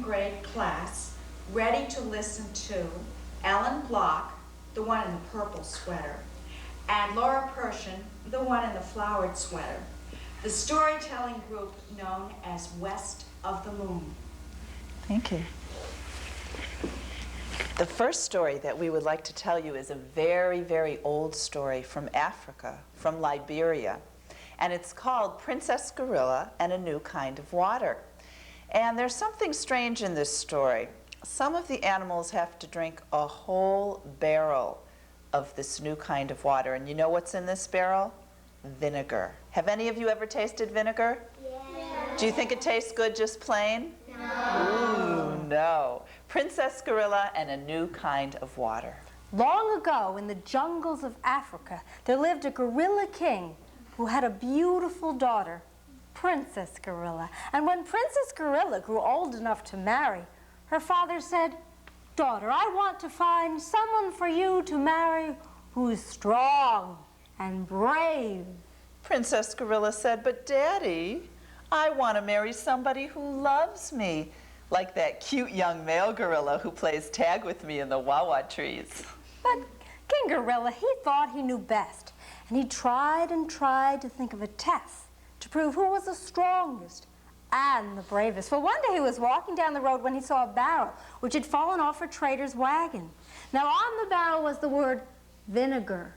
Grade class ready to listen to Ellen Block, the one in the purple sweater, and Laura Pershin, the one in the flowered sweater, the storytelling group known as West of the Moon. Thank you. The first story that we would like to tell you is a very, very old story from Africa, from Liberia, and it's called Princess Gorilla and a New Kind of Water. And there's something strange in this story. Some of the animals have to drink a whole barrel of this new kind of water. And you know what's in this barrel? Vinegar. Have any of you ever tasted vinegar? Yeah. Do you think it tastes good just plain? No. Ooh, no. Princess Gorilla and a New Kind of Water. Long ago, in the jungles of Africa, there lived a gorilla king who had a beautiful daughter, Princess Gorilla. And when Princess Gorilla grew old enough to marry, her father said, "Daughter, I want to find someone for you to marry who's strong and brave." Princess Gorilla said, "But Daddy, I want to marry somebody who loves me, like that cute young male gorilla who plays tag with me in the wawa trees." But King Gorilla, he thought he knew best, and he tried and tried to think of a test to prove who was the strongest and the bravest. Well, one day he was walking down the road when he saw a barrel which had fallen off a trader's wagon. Now on the barrel was the word vinegar,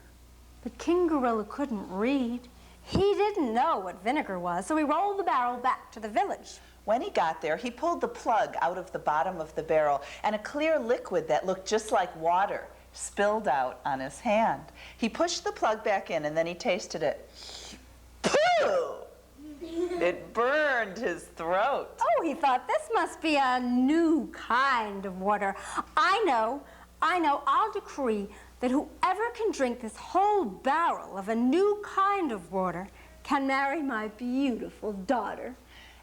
but King Gorilla couldn't read. He didn't know what vinegar was, so he rolled the barrel back to the village. When he got there, he pulled the plug out of the bottom of the barrel, and a clear liquid that looked just like water spilled out on his hand. He pushed the plug back in, and then he tasted it. Pooh! It burned his throat. Oh, he thought, this must be a new kind of water. I know, I'll decree that whoever can drink this whole barrel of a new kind of water can marry my beautiful daughter.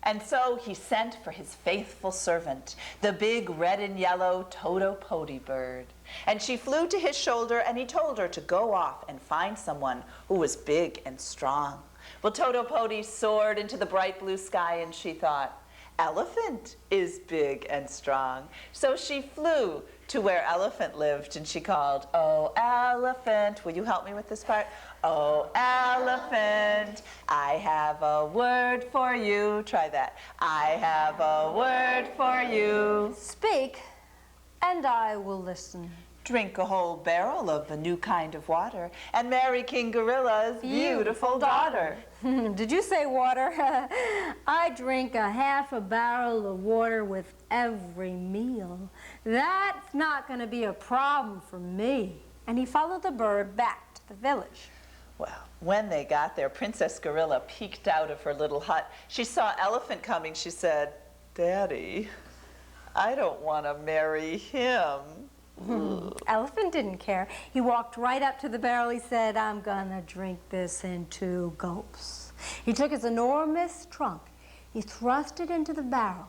And so he sent for his faithful servant, the big red and yellow Toto-Poti bird. And she flew to his shoulder, and he told her to go off and find someone who was big and strong. Well, Toto-Poti soared into the bright blue sky, and she thought, Elephant is big and strong. So she flew to where Elephant lived, and she called, "Oh, Elephant," will you help me with this part? "Oh, Elephant, I have a word for you." Try that. "I have a word for you." Speak, and I will listen. Drink a whole barrel of a new kind of water and marry King Gorilla's beautiful daughter. Did you say water? I drink a half a barrel of water with every meal. That's not going to be a problem for me. And he followed the bird back to the village. Well, when they got there, Princess Gorilla peeked out of her little hut. She saw Elephant coming. She said, "Daddy, I don't want to marry him." Elephant didn't care. He walked right up to the barrel. He said, "I'm gonna drink this in 2 gulps." He took his enormous trunk, he thrust it into the barrel,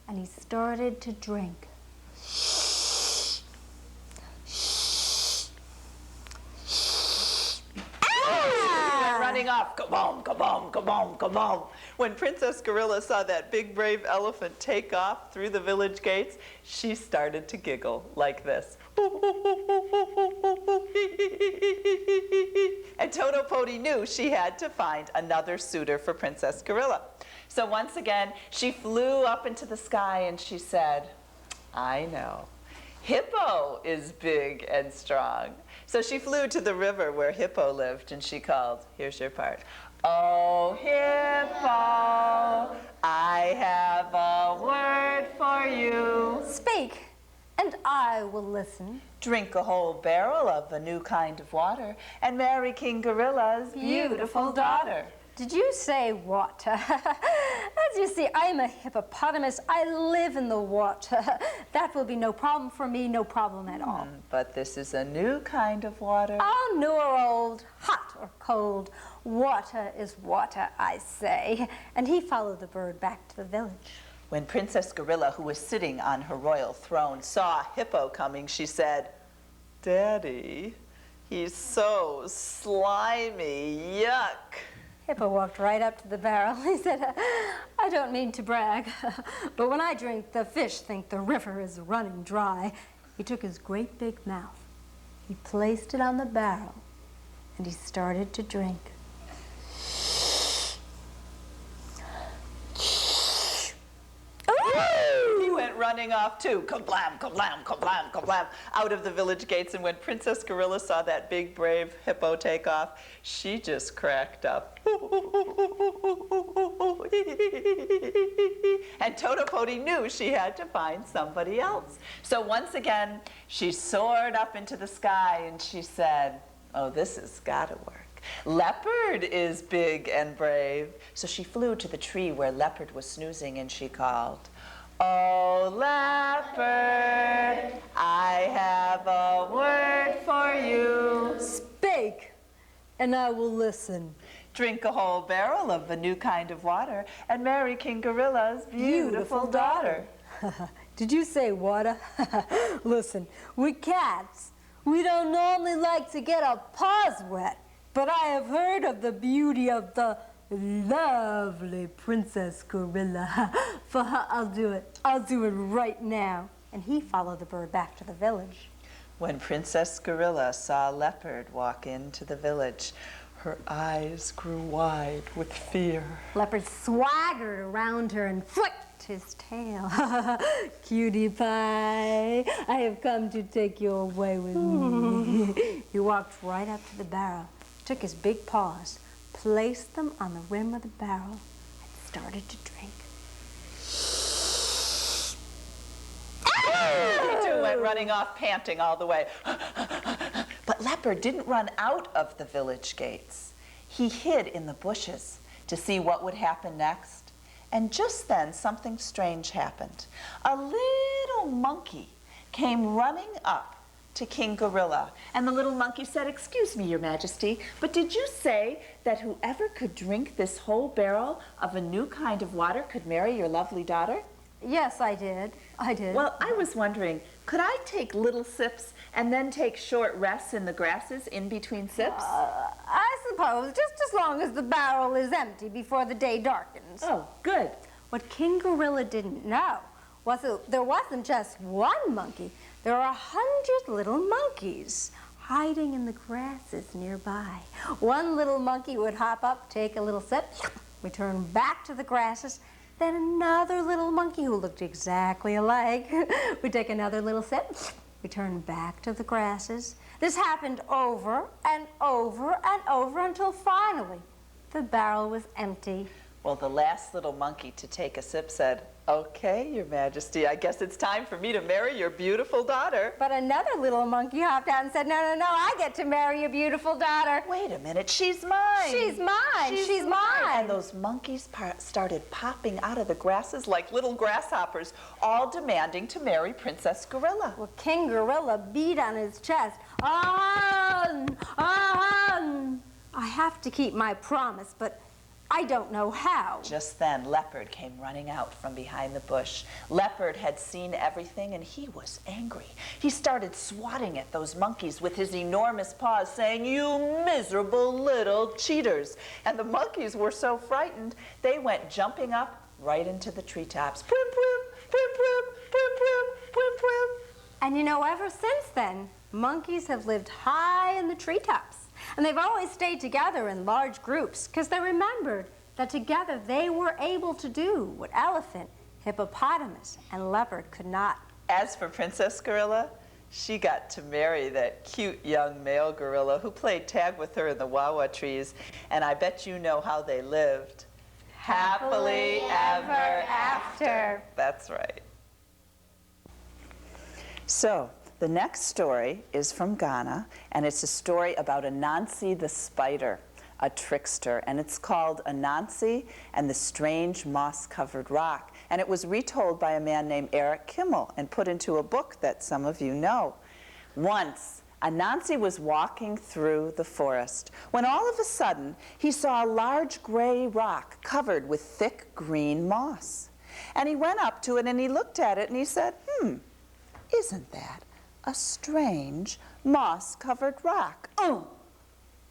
and he started to drink. Running off, kaboom, kaboom, kaboom, kaboom. When Princess Gorilla saw that big brave elephant take off through the village gates, she started to giggle like this. And Toto Poti knew she had to find another suitor for Princess Gorilla. So once again, she flew up into the sky and she said, I know. Hippo is big and strong. So she flew to the river where Hippo lived and she called, here's your part. Oh, Hippo, I have a word for you. Speak, and I will listen. Drink a whole barrel of a new kind of water and marry King Gorilla's beautiful daughter. Did you say water? As you see, I'm a hippopotamus. I live in the water. That will be no problem for me, no problem at all. But this is a new kind of water. Oh, new or old, hot or cold, water is water, I say. And he followed the bird back to the village. When Princess Gorilla, who was sitting on her royal throne, saw Hippo coming, she said, Daddy, he's so slimy, yuck. Hippo walked right up to the barrel. He said, I don't mean to brag, but when I drink, the fish think the river is running dry. He took his great big mouth, he placed it on the barrel, and he started to drink. He went running off too, kablam, kablam, kablam, kablam, out of the village gates. And when Princess Gorilla saw that big, brave hippo take off, she just cracked up. And Toto Poti knew she had to find somebody else. So once again, she soared up into the sky and she said, oh, this has got to work. Leopard is big and brave. So she flew to the tree where Leopard was snoozing and she called, oh, Leopard, I have a word for you. Speak, and I will listen. Drink a whole barrel of a new kind of water and marry King Gorilla's beautiful daughter. Did you say water? Listen, we cats, we don't normally like to get our paws wet, but I have heard of the beauty of the lovely Princess Gorilla. For her, I'll do it. I'll do it right now. And he followed the bird back to the village. When Princess Gorilla saw Leopard walk into the village, her eyes grew wide with fear. Leopard swaggered around her and flicked his tail. Cutie pie, I have come to take you away with me. He walked right up to the barrel, took his big paws, placed them on the rim of the barrel, and started to drink. He too went running off, panting all the way. But Leopard didn't run out of the village gates. He hid in the bushes to see what would happen next. And just then, something strange happened. A little monkey came running up to King Gorilla. And the little monkey said, excuse me, Your Majesty, but did you say that whoever could drink this whole barrel of a new kind of water could marry your lovely daughter? Yes, I did. I did. Well, I was wondering, could I take little sips and then take short rests in the grasses in between sips? I suppose, just as long as the barrel is empty before the day darkens. Oh, good. What King Gorilla didn't know was that there wasn't just one monkey. There are 100 little monkeys hiding in the grasses nearby. One little monkey would hop up, take a little sip, return back to the grasses. Then another little monkey who looked exactly alike would take another little sip, return back to the grasses. This happened over and over and over until finally the barrel was empty. Well, the last little monkey to take a sip said, okay, Your Majesty, I guess it's time for me to marry your beautiful daughter. But another little monkey hopped out and said, no, no, no, I get to marry your beautiful daughter. Wait a minute, she's mine. She's mine. She's mine. And those monkeys started popping out of the grasses like little grasshoppers, all demanding to marry Princess Gorilla. Well, King Gorilla beat on his chest. On! On! I have to keep my promise, but I don't know how. Just then, Leopard came running out from behind the bush. Leopard had seen everything, and he was angry. He started swatting at those monkeys with his enormous paws, saying, you miserable little cheaters. And the monkeys were so frightened, they went jumping up right into the treetops. Prim, prim, prim, prim, prim, prim, prim, prim. And you know, ever since then, monkeys have lived high in the treetops. And they've always stayed together in large groups because they remembered that together they were able to do what elephant, hippopotamus, and leopard could not. As for Princess Gorilla, she got to marry that cute young male gorilla who played tag with her in the wawa trees, and I bet you know how they lived. Happily ever after. That's right. So, the next story is from Ghana, and it's a story about Anansi the spider, a trickster, and it's called Anansi and the Strange Moss-Covered Rock. And it was retold by a man named Eric Kimmel and put into a book that some of you know. Once, Anansi was walking through the forest when all of a sudden he saw a large gray rock covered with thick green moss. And he went up to it and he looked at it and he said, isn't that a strange moss-covered rock?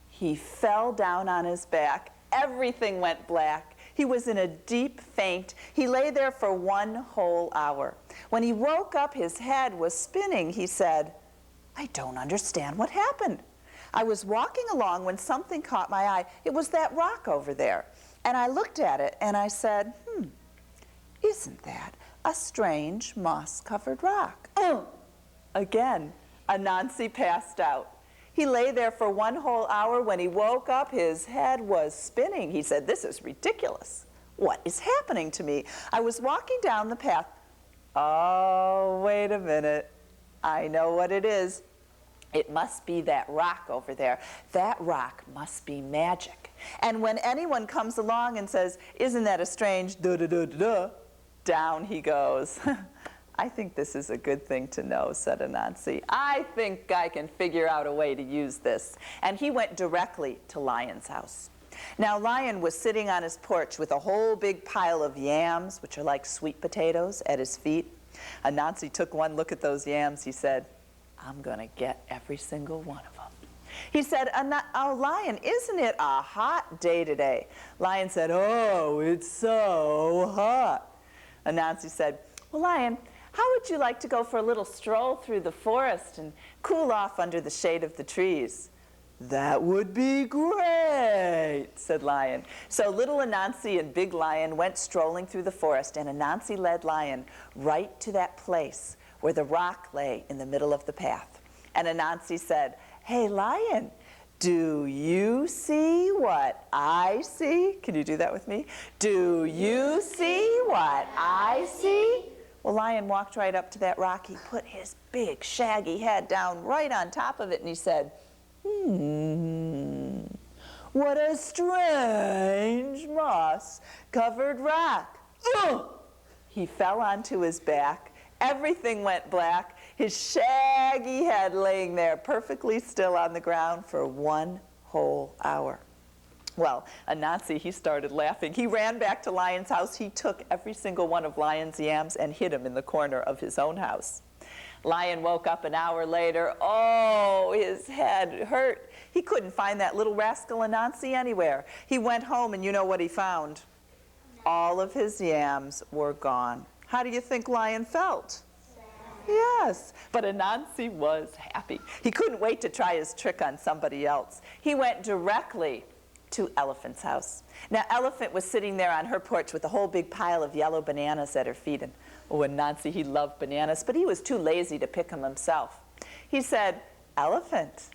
He fell down on his back. Everything went black. He was in a deep faint. He lay there for 1 whole hour. When he woke up, his head was spinning. He said, I don't understand what happened. I was walking along when something caught my eye. It was that rock over there. And I looked at it and I said, isn't that a strange moss-covered rock? Again, Anansi passed out. He lay there for 1 whole hour. When he woke up, his head was spinning. He said, this is ridiculous. What is happening to me? I was walking down the path. Oh, wait a minute. I know what it is. It must be that rock over there. That rock must be magic. And when anyone comes along and says, isn't that a strange da-da-da-da-da, down he goes. I think this is a good thing to know, said Anansi. I think I can figure out a way to use this. And he went directly to Lion's house. Now, Lion was sitting on his porch with a whole big pile of yams, which are like sweet potatoes, at his feet. Anansi took one look at those yams. He said, I'm going to get every single one of them. He said, oh, Lion, isn't it a hot day today? Lion said, oh, it's so hot. Anansi said, well, Lion, how would you like to go for a little stroll through the forest and cool off under the shade of the trees? That would be great, said Lion. So little Anansi and Big Lion went strolling through the forest, and Anansi led Lion right to that place where the rock lay in the middle of the path. And Anansi said, hey, Lion, do you see what I see? Can you do that with me? Do you see what I see? Well, Lion walked right up to that rock. He put his big, shaggy head down right on top of it, and he said, what a strange moss-covered rock. He fell onto his back. Everything went black. His shaggy head laying there perfectly still on the ground for 1 whole hour. Well, Anansi, he started laughing. He ran back to Lion's house. He took every single one of Lion's yams and hid them in the corner of his own house. Lion woke up an hour later. Oh, his head hurt. He couldn't find that little rascal Anansi anywhere. He went home, and you know what he found? All of his yams were gone. How do you think Lion felt? Yes, but Anansi was happy. He couldn't wait to try his trick on somebody else. He went directly to Elephant's house. Now, Elephant was sitting there on her porch with a whole big pile of yellow bananas at her feet. And oh, Anansi, he loved bananas, but he was too lazy to pick them himself. He said, Elephant,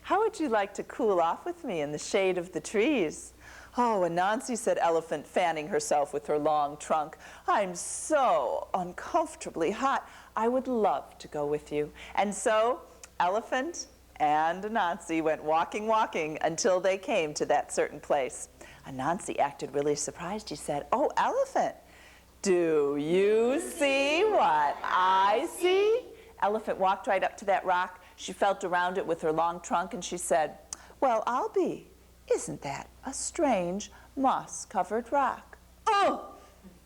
how would you like to cool off with me in the shade of the trees? Oh, Anansi, said Elephant, fanning herself with her long trunk, I'm so uncomfortably hot. I would love to go with you. And so Elephant and Anansi went walking until they came to that certain place. Anansi acted really surprised. He said, oh, Elephant, do you see what I see? Elephant walked right up to that rock. She felt around it with her long trunk, and she said, well, I'll be. Isn't that a strange moss-covered rock? Oh!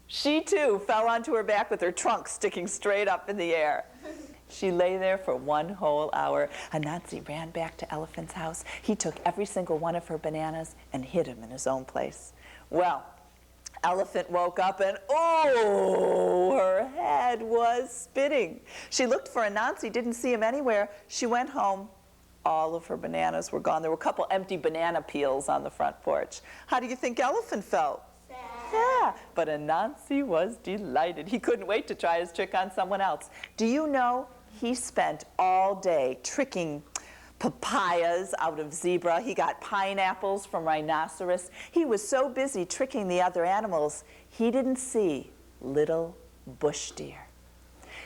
She, too, fell onto her back with her trunk sticking straight up in the air. She lay there for 1 whole hour. Anansi ran back to Elephant's house. He took every single one of her bananas and hid them in his own place. Well, Elephant woke up and, oh, her head was spinning. She looked for Anansi, didn't see him anywhere. She went home. All of her bananas were gone. There were a couple empty banana peels on the front porch. How do you think Elephant felt? Sad. Yeah, but Anansi was delighted. He couldn't wait to try his trick on someone else. Do you know he spent all day tricking papayas out of zebra. He got pineapples from rhinoceros. He was so busy tricking the other animals, he didn't see little bush deer.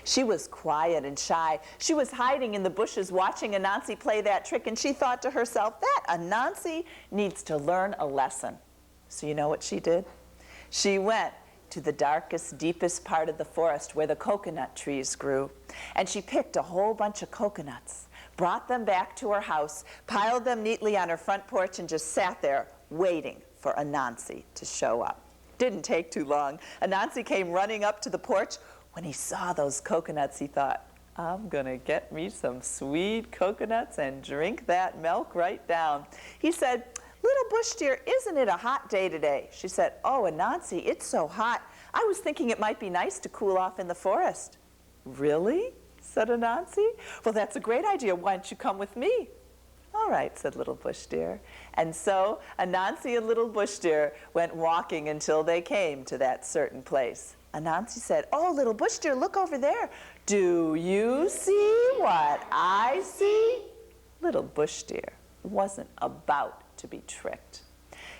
She was quiet and shy. She was hiding in the bushes watching Anansi play that trick, and she thought to herself, that Anansi needs to learn a lesson. So you know what she did? She went to the darkest, deepest part of the forest where the coconut trees grew, and she picked a whole bunch of coconuts, brought them back to her house, piled them neatly on her front porch, and just sat there waiting for Anansi to show up. Didn't take too long. Anansi came running up to the porch. When he saw those coconuts, he thought, I'm gonna get me some sweet coconuts and drink that milk right down. He said, little bush deer, isn't it a hot day today? She said, oh, Anansi, it's so hot. I was thinking it might be nice to cool off in the forest. Really? Said Anansi. Well, that's a great idea. Why don't you come with me? All right, said little bush deer. And so Anansi and little bush deer went walking until they came to that certain place. Anansi said, oh, little bush deer, look over there. Do you see what I see? Little bush deer wasn't about to be tricked.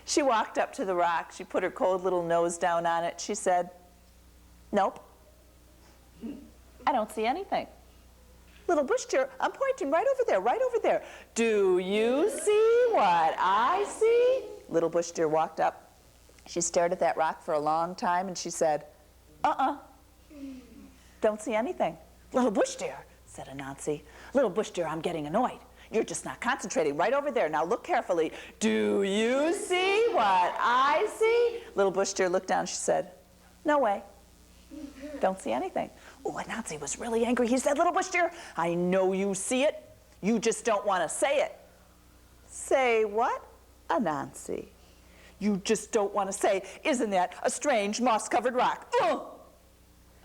She walked up to the rock. She put her cold little nose down on it. She said, nope, I don't see anything. Little bush deer, I'm pointing right over there, right over there. Do you see what I see? Little bush deer walked up. She stared at that rock for a long time, and she said, don't see anything. Little bush deer, said Anansi. Little bush deer, I'm getting annoyed. You're just not concentrating. Right over there. Now look carefully. Do you see what I see? Little bush deer looked down. She said, no way. Don't see anything. Oh, Anansi was really angry. He said, little bush deer, I know you see it. You just don't want to say it. Say what, Anansi? You just don't want to say, isn't that a strange moss-covered rock? Ugh!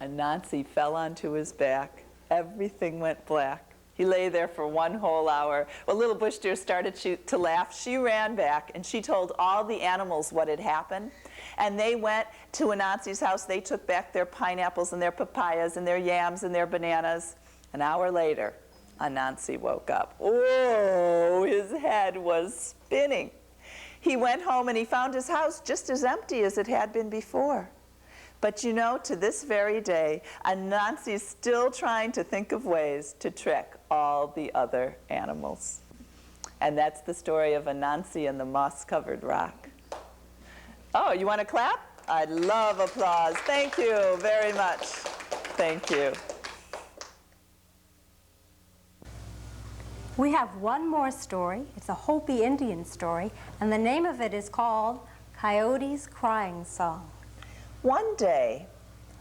Anansi fell onto his back. Everything went black. He lay there for one whole hour. Well, little bush deer started to laugh. She ran back, and she told all the animals what had happened. And they went to Anansi's house. They took back their pineapples and their papayas and their yams and their bananas. An hour later, Anansi woke up. Oh, his head was spinning. He went home, and he found his house just as empty as it had been before. But you know, to this very day, Anansi's still trying to think of ways to trick all the other animals. And that's the story of Anansi and the moss-covered rock. Oh, you want to clap? I'd love applause. Thank you very much. Thank you. We have one more story. It's a Hopi Indian story, and the name of it is called Coyote's Crying Song. One day,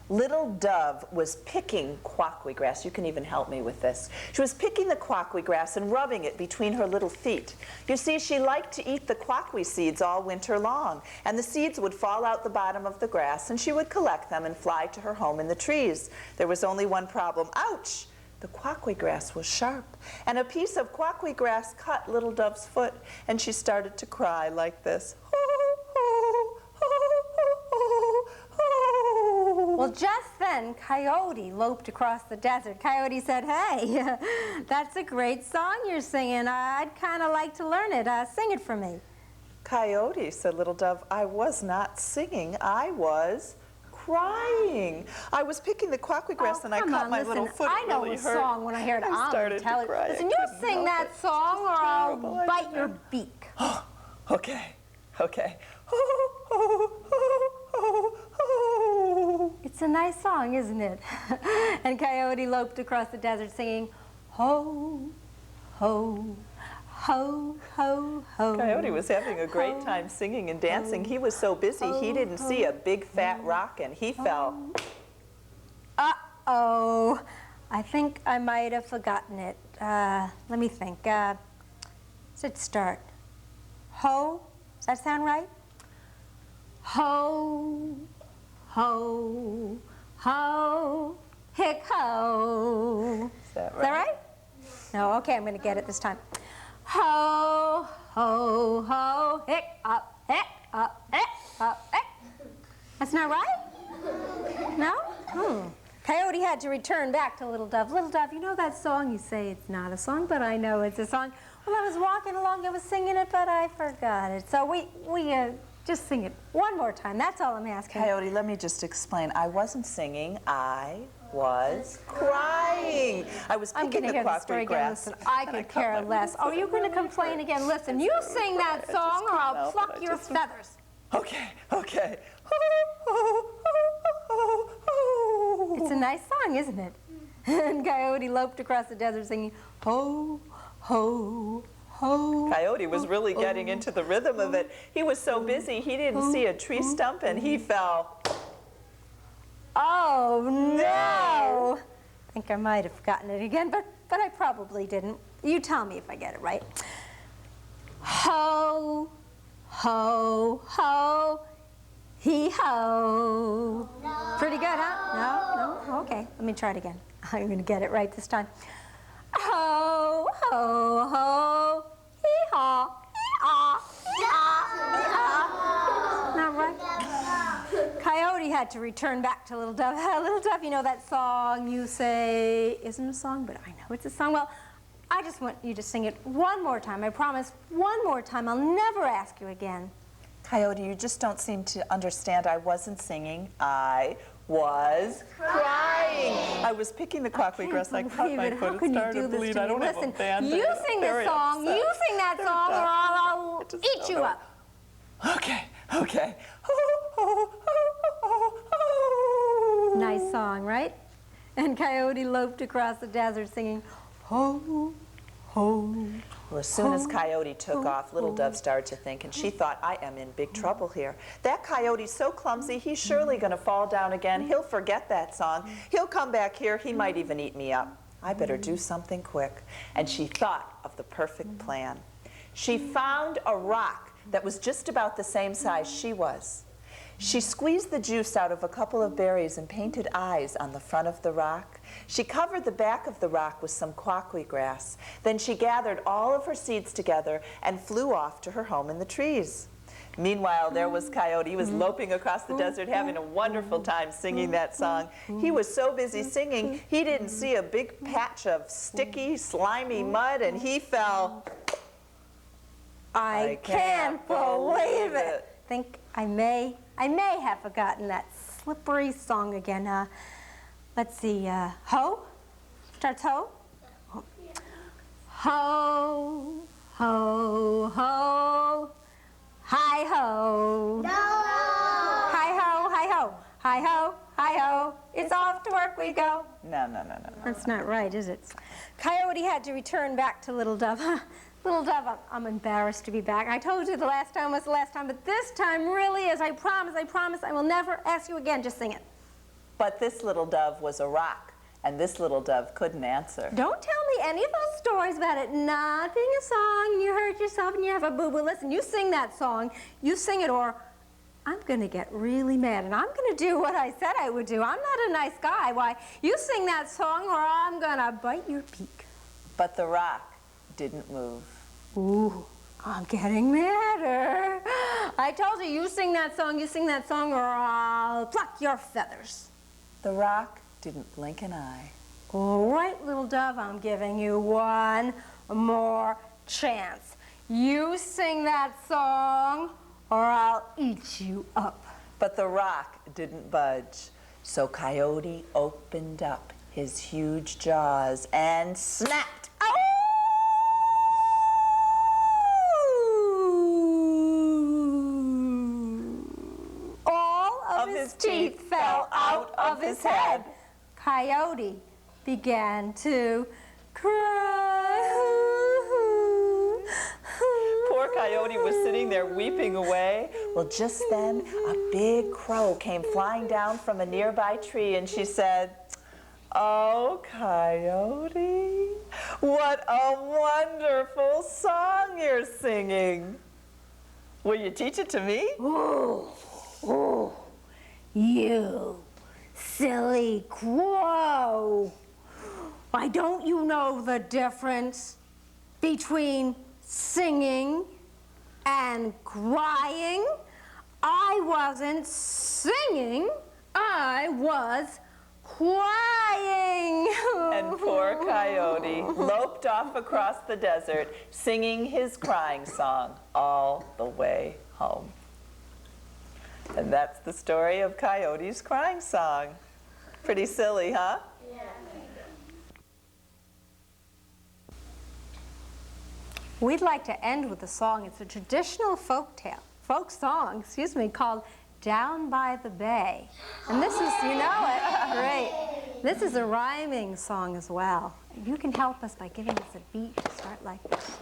Little Dove was picking quackwe grass. You can even help me with this. She was picking the quackwe grass and rubbing it between her little feet. You see, she liked to eat the quackwe seeds all winter long, and the seeds would fall out the bottom of the grass, and she would collect them and fly to her home in the trees. There was only one problem. Ouch! The quackwe grass was sharp, and a piece of quackwe grass cut Little Dove's foot, and she started to cry like this. Well, just then, Coyote loped across the desert. Coyote said, hey, that's a great song you're singing. I'd kind of like to learn it. Sing it for me. Coyote, said Little Dove, I was not singing. I was crying. I was picking the quackwe grass, and I caught my little foot. I know really a hurt. song when I hear it. I started to cry. Listen, you sing that song, or I'll bite your beak. Okay, okay. It's a nice song, isn't it? And Coyote loped across the desert singing, ho, ho, ho, ho, ho. Coyote was having a great time singing and dancing. He was so busy, he didn't see a big fat rock, and he fell. Uh-oh. I think I might have forgotten it. Let me think. Let's start. Ho, does that sound right? Ho, ho, ho, hick ho. Is that Is that right? No, okay, I'm going to get it this time. Ho, ho, ho, hick up, hick up, hick up, hick. That's not right? No? Coyote had to return back to Little Dove. Little Dove, you know that song? You say it's not a song, but I know it's a song. Well, I was walking along, I was singing it, but I forgot it. So we just sing it one more time. That's all I'm asking. Coyote, let me just explain. I wasn't singing. I was crying. I was I'm picking going to the hear the story clockwork again. grass. Listen, I could care less. Oh, you're going to complain again. Listen, you sing that song or I'll pluck your feathers. Okay, okay. It's a nice song, isn't it? And Coyote loped across the desert singing, ho, ho, ho. Coyote was really getting into the rhythm of it. He was so busy, he didn't see a tree stump and he fell. Oh, no. I think I might have gotten it again, but I probably didn't. You tell me if I get it right. Ho, ho, ho, hee ho. No. Pretty good, huh? No? Okay, let me try it again. I'm going to get it right this time. Ho, ho, ho, hee haw, hee haw, hee haw, hee haw. Not right? Coyote had to return back to Little Dove. Little Dove, you know that song you say isn't a song, but I know it's a song. Well, I just want you to sing it one more time. I promise, one more time. I'll never ask you again. Coyote, you just don't seem to understand. I wasn't singing. I was crying. I was picking the clockwork grass. I cut my foot. It started to bleed. I don't have a band. You sing this song. You sing that song, or I'll eat you up. Okay, okay. Nice song, right? And Coyote loped across the desert singing, ho, ho. Well, as soon as Coyote took off, Little Dove started to think, and she thought, I am in big trouble here. That Coyote's so clumsy, he's surely going to fall down again. He'll forget that song. He'll come back here. He might even eat me up. I better do something quick. And she thought of the perfect plan. She found a rock that was just about the same size she was. She squeezed the juice out of a couple of berries and painted eyes on the front of the rock. She covered the back of the rock with some quackly grass. Then she gathered all of her seeds together and flew off to her home in the trees. Meanwhile, there was Coyote. He was loping across the desert, having a wonderful time singing that song. He was so busy singing, he didn't see a big patch of sticky, slimy mud, and he fell. I can't believe it. Think I may have forgotten that slippery song again. Let's see, ho? Starts ho? Ho, ho, ho, hi ho. No! Hi ho, hi ho, hi ho, hi ho. It's off to work we go. No. That's not right, is it? Coyote had to return back to Little Dove. Little Dove, I'm embarrassed to be back. I told you the last time was the last time, but this time really is. I promise, I will never ask you again. Just sing it. But this little dove was a rock, and this little dove couldn't answer. Don't tell me any of those stories about it not being a song, and you hurt yourself, and you have a boo-boo. Listen, you sing that song, you sing it, or I'm going to get really mad, and I'm going to do what I said I would do. I'm not a nice guy. Why, you sing that song, or I'm going to bite your beak. But the rock didn't move. Ooh, I'm getting madder. I told you, you sing that song, or I'll pluck your feathers. The rock didn't blink an eye. All right, Little Dove, I'm giving you one more chance. You sing that song, or I'll eat you up. But the rock didn't budge. So Coyote opened up his huge jaws and snapped. All of his teeth fell out of his head. Coyote began to cry. Poor Coyote was sitting there weeping away. Well, just then, a big crow came flying down from a nearby tree, and she said, "Oh, Coyote, what a wonderful song you're singing. Will you teach it to me?" Oh, You silly crow. Why, don't you know the difference between singing and crying? I wasn't singing, I was crying. And poor Coyote loped off across the desert, singing his crying song all the way home. And that's the story of Coyote's crying song. Pretty silly, huh? Yeah. We'd like to end with a song. It's a traditional folk song, called Down by the Bay. And this is, you know it, great. This is a rhyming song as well. You can help us by giving us a beat to start like this.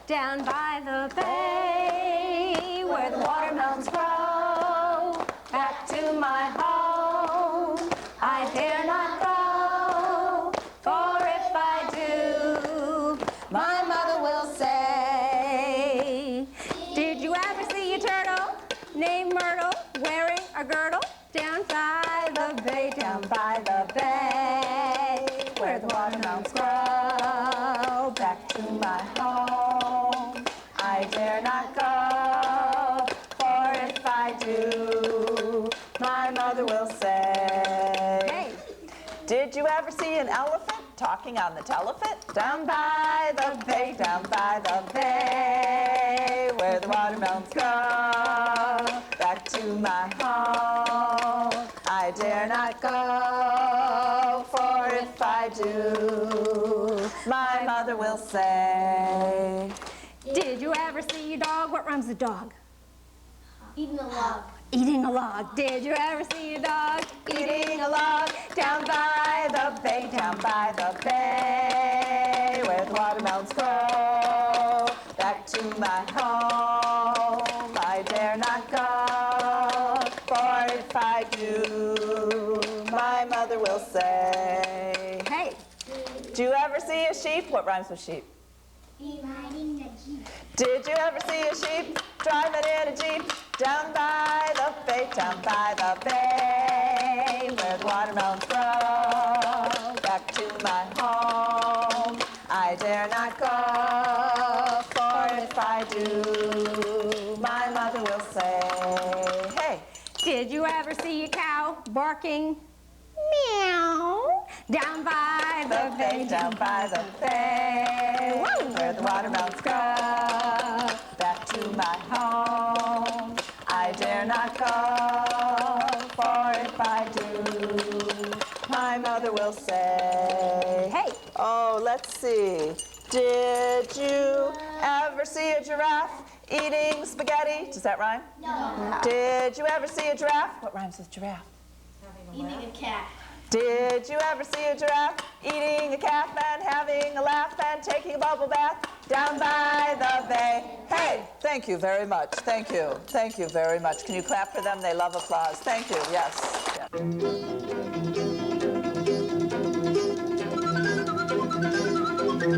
Down by the bay, where the watermelons grow, back to my home, I dare not go, for if I do, my mother will say, did you ever see a turtle named Myrtle wearing a girdle? Down by the bay, down by the bay, where the watermelons grow, back to my home, I dare not go, for if I do, my mother will say. Hey. Did you ever see an elephant talking on the telephone? Down by the bay, down by the bay, where the watermelons grow, back to my home, I dare not go, for if I do, my mother will say. Did you ever see a dog? What rhymes with dog? Eating a log. Eating a log. Did you ever see a dog eating a log? Down by the bay, down by the bay, where the watermelons grow, back to my home, I dare not go, for if I do, my mother will say. Hey. Did you ever see a sheep? What rhymes with sheep? Riding the jeep. Did you ever see a sheep driving in a jeep? Down by the bay, down by the bay, where the watermelons grow, back to my home, I dare not go, for if I do, my mother will say. Hey. Did you ever see a cow barking? Meow. Down by the bay, down by the bay, where the watermelons grow, back to my home, I dare not go, for if I do, my mother will say. Hey. Oh, let's see. Did you ever see a giraffe eating spaghetti? Does that rhyme? No. Did you ever see a giraffe? What rhymes with giraffe? Eating a cat. Did you ever see a giraffe eating a calf and having a laugh and taking a bubble bath down by the bay? Hey, thank you very much. Thank you. Thank you very much. Can you clap for them? They love applause. Thank you. Yes.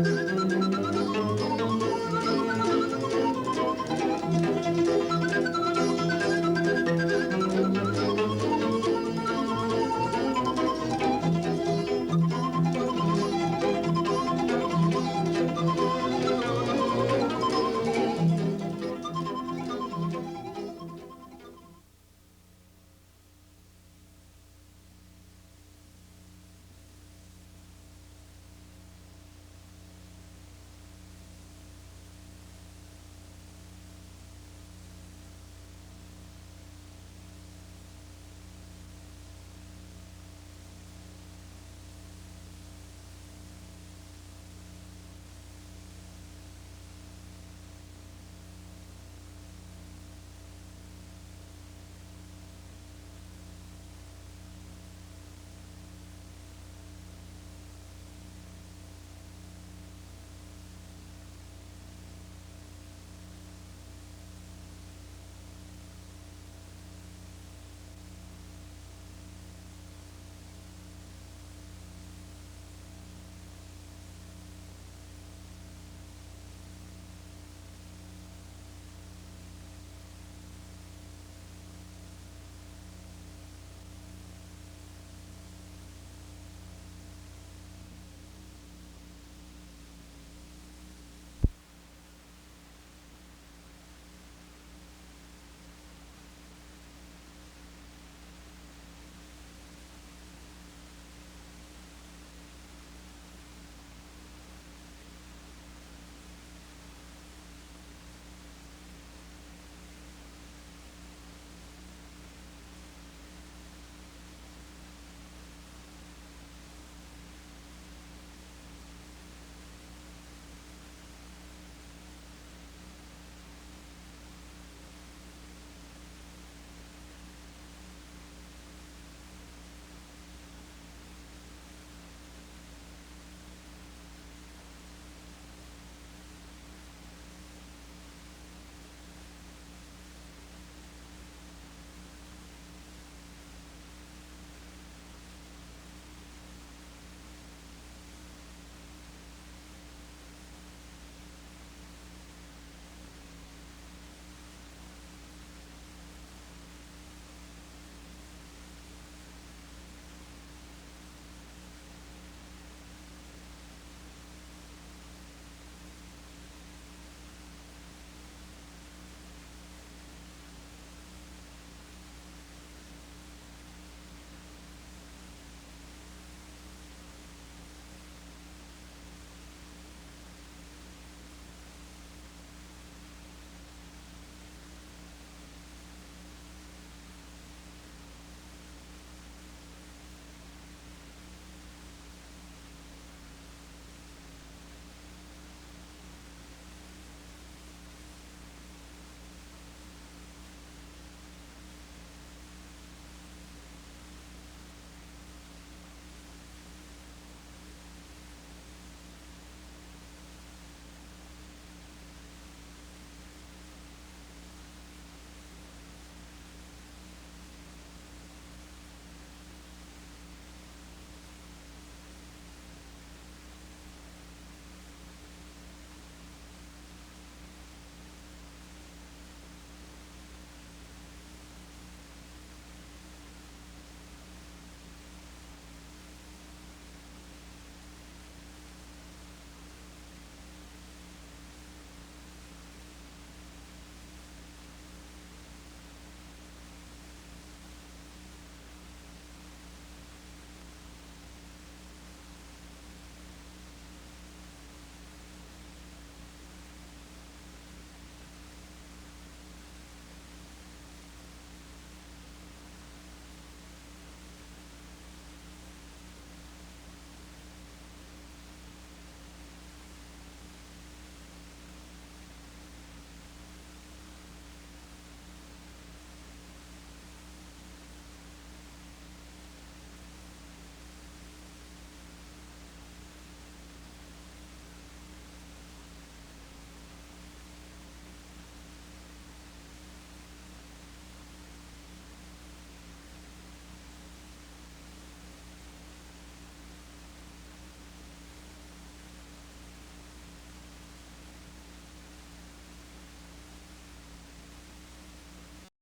Yeah.